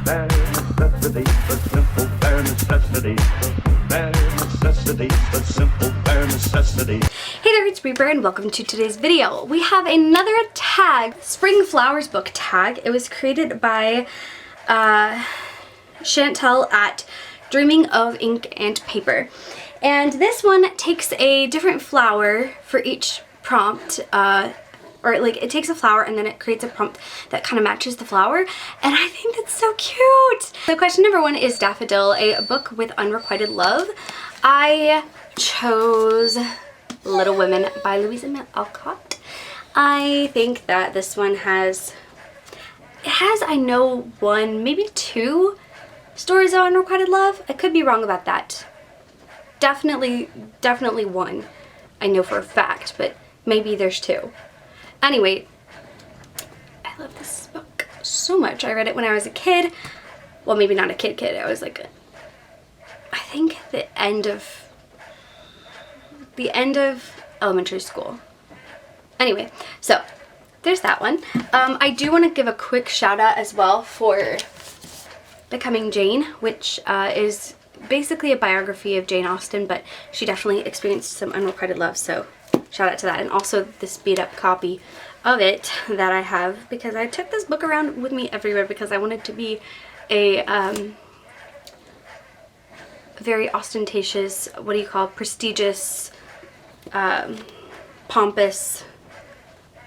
Bare necessity, but simple bare necessity. Bare necessity, but simple bare necessity. Hey there, it's Bray and welcome to today's video. We have another tag, Spring Flowers book tag. It was created by Chantel at Dreaming of Ink and Paper. And this one takes a different flower for each prompt, or like it takes a flower and then it creates a prompt that kind of matches the flower, and I think that's so cute. So question number one is Daffodil, a book with unrequited love. I chose Little Women by Louise and Alcott. I think that this one has, I know one, maybe two stories of unrequited love. I could be wrong about that. Definitely one. I know for a fact, but maybe there's two. Anyway, I love this book so much. I read it when I was a kid. Well, maybe not a kid. I was like, I think the end of elementary school. Anyway, so there's that one. I do want to give a quick shout out as well for Becoming Jane, which is basically a biography of Jane Austen, but she definitely experienced some unrequited love, so shout out to that. And also the speed up copy of it that I have, because I took this book around with me everywhere because I wanted to be a very ostentatious, prestigious, pompous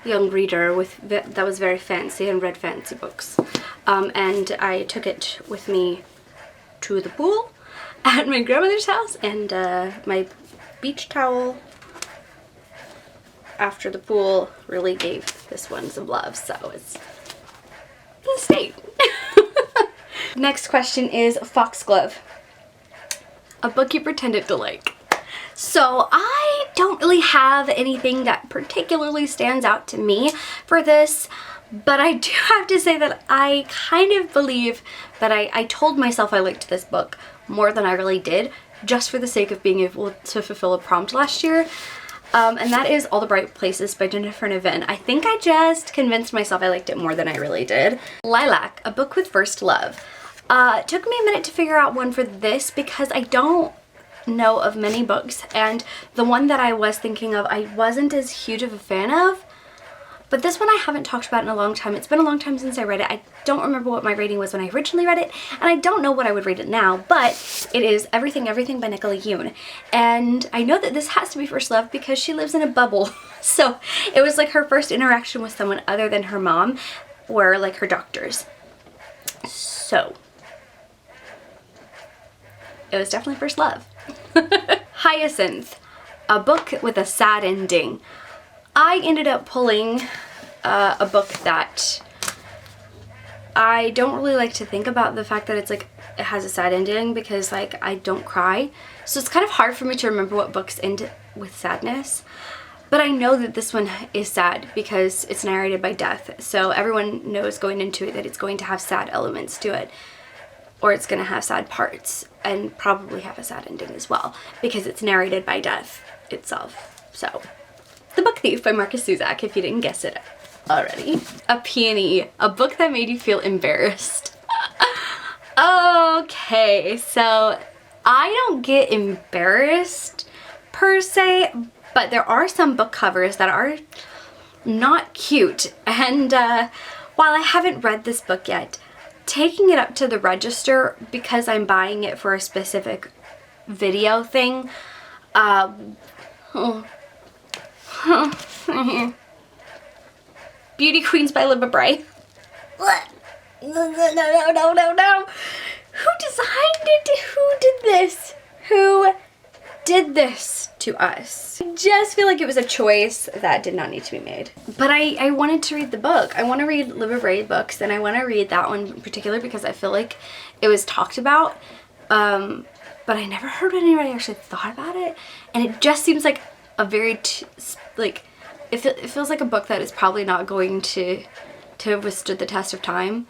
young reader that was very fancy and read fancy books. And I took it with me to the pool at my grandmother's house, and my beach towel after the pool really gave this one some love, so it's in state. Next question is Foxglove, a book you pretended to like. So I don't really have anything that particularly stands out to me for this, but I do have to say that I kind of believe that I told myself I liked this book more than I really did, just for the sake of being able to fulfill a prompt last year. And that is All the Bright Places by Jennifer Niven. I think I just convinced myself I liked it more than I really did. Lilac, a book with first love. It took me a minute to figure out one for this because I don't know of many books, and the one that I was thinking of I wasn't as huge of a fan of. But this one I haven't talked about in a long time. It's been a long time since I read it. I don't remember what my rating was when I originally read it, and I don't know what I would rate it now, but it is Everything Everything by Nicola Yoon. And I know that this has to be first love because she lives in a bubble. So it was like her first interaction with someone other than her mom or like her doctors. So it was definitely first love. Hyacinth, a book with a sad ending. I ended up pulling a book that I don't really like to think about the fact that it's like it has a sad ending, because like I don't cry, so it's kind of hard for me to remember what books end with sadness. But I know that this one is sad because it's narrated by death, so everyone knows going into it that it's going to have sad elements to it, or it's going to have sad parts and probably have a sad ending as well because it's narrated by death itself. So The Book Thief by Marcus Zusak, if you didn't guess it already. A Peony, a book that made you feel embarrassed. Okay, so I don't get embarrassed per se, but there are some book covers that are not cute. And while I haven't read this book yet, taking it up to the register because I'm buying it for a specific video thing, Beauty Queens by Libba Bray. No. Who designed it? Who did this? Who did this to us? I just feel like it was a choice that did not need to be made. But I wanted to read the book. I want to read Libba Bray books, and I want to read that one in particular because I feel like it was talked about, but I never heard anybody actually thought about it, and it just seems like a very it feels like a book that is probably not going to have withstood the test of time.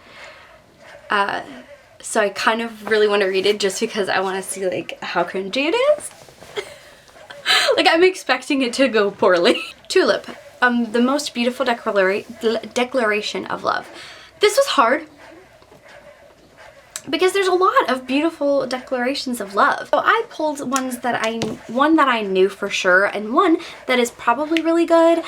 So I kind of really want to read it just because I want to see like how cringy it is. Like I'm expecting it to go poorly. Tulip, the most beautiful declaration of love. This was hard. because there's a lot of beautiful declarations of love. So I pulled one that I knew for sure, and one that is probably really good,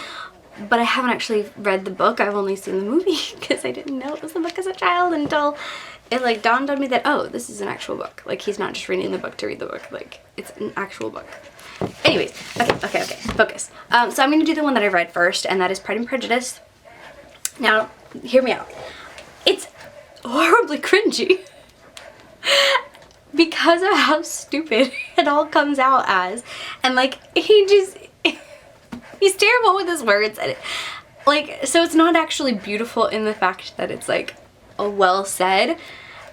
but I haven't actually read the book. I've only seen the movie because I didn't know it was the book as a child until it like dawned on me that, oh, this is an actual book. Like, he's not just reading the book to read the book. Like, it's an actual book. Anyways, okay, focus. So I'm gonna do the one that I read first, and that is Pride and Prejudice. Now, hear me out. It's horribly cringy because of how stupid it all comes out as, and like, he's terrible with his words, and so it's not actually beautiful in the fact that it's like well said,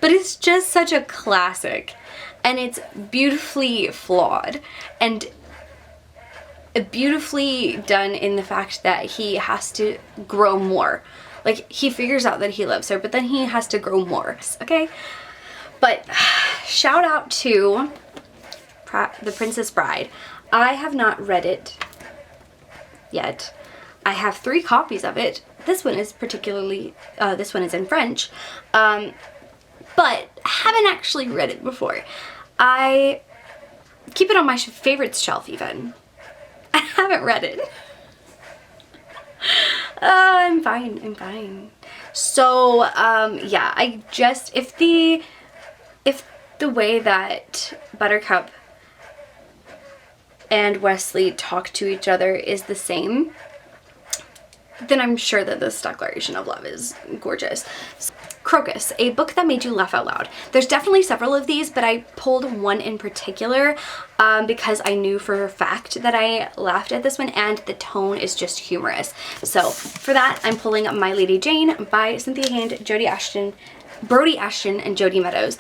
but it's just such a classic, and it's beautifully flawed and beautifully done in the fact that he has to grow more. Like, he figures out that he loves her, but then he has to grow more, okay? But shout out to The Princess Bride. I have not read it yet. I have 3 copies of it. This one is this one is in French, but haven't actually read it before. I keep it on my favorites shelf even. I haven't read it. I'm fine. So, yeah, if the way that Buttercup and Wesley talk to each other is the same, then I'm sure that this declaration of love is gorgeous. Crocus, a book that made you laugh out loud. There's definitely several of these, but I pulled one in particular because I knew for a fact that I laughed at this one, and the tone is just humorous. So for that, I'm pulling My Lady Jane by Cynthia Hand, Brody Ashton, and Jodie Meadows.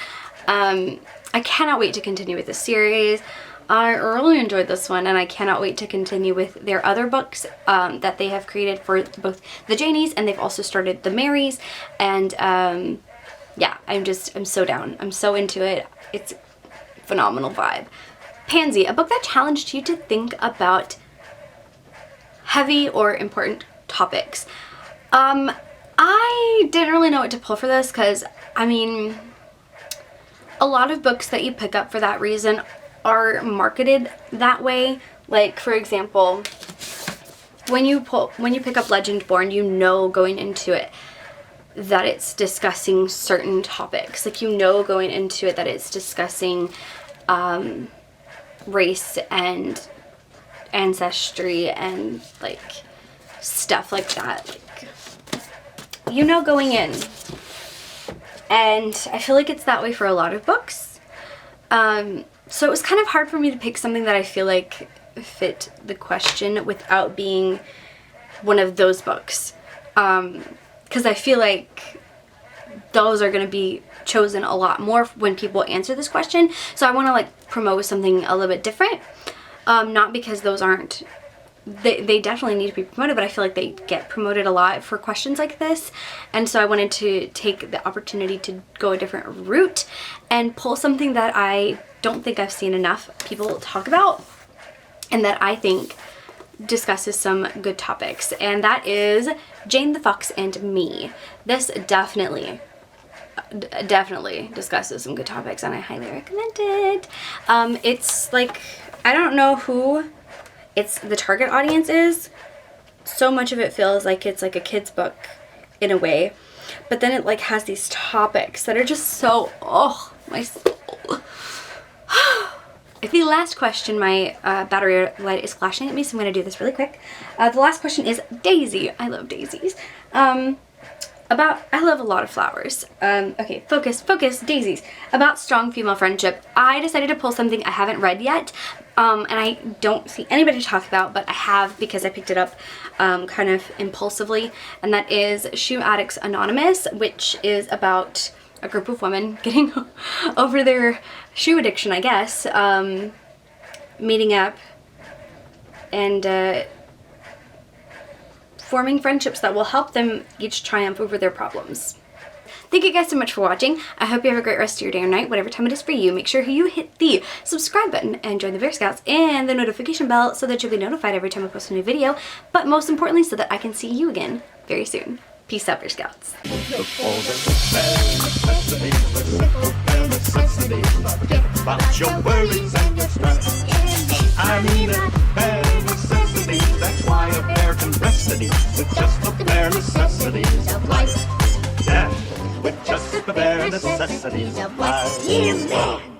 I cannot wait to continue with this series. I really enjoyed this one, and I cannot wait to continue with their other books that they have created for both the Janies, and they've also started the Marys, and yeah, I'm so down. I'm so into it. It's a phenomenal vibe. Pansy, a book that challenged you to think about heavy or important topics. I didn't really know what to pull for this because, I mean, a lot of books that you pick up for that reason are marketed that way. Like, for example, when you pick up Legendborn, you know going into it that it's discussing certain topics. Like, you know going into it that it's discussing race and ancestry and like stuff like that. Like, you know going in. And I feel like it's that way for a lot of books. So it was kind of hard for me to pick something that I feel like fit the question without being one of those books. Because I feel like those are going to be chosen a lot more when people answer this question. So I want to like promote something a little bit different. Not because those aren't, they definitely need to be promoted, but I feel like they get promoted a lot for questions like this. And so I wanted to take the opportunity to go a different route and pull something that I don't think I've seen enough people talk about, and that I think discusses some good topics, and that is Jane the Fox and Me. This definitely discusses some good topics, and I highly recommend it. It's like, I don't know who the target audience is. So much of it feels like it's like a kid's book in a way, but then it like has these topics that are just so, oh, my soul. The last question, my battery light is flashing at me, so I'm going to do this really quick. The last question is Daisy. I love daisies. I love a lot of flowers. Okay, focus, daisies. About strong female friendship. I decided to pull something I haven't read yet, and I don't see anybody to talk about, but I have because I picked it up kind of impulsively, and that is Shoe Addicts Anonymous, which is about a group of women getting over their shoe addiction, I guess, meeting up and forming friendships that will help them each triumph over their problems. Thank you guys so much for watching. I hope you have a great rest of your day or night, whatever time it is for you. Make sure you hit the subscribe button and join the Bear Scouts and the notification bell so that you'll be notified every time I post a new video, but most importantly so that I can see you again very soon. Peace out, Bear Scouts. The your worries and your stress. I mean it, bare necessities. That's why a bear can rest at ease with just the bare necessities of life. Yeah, with just the bare necessities of life. Yeah, man.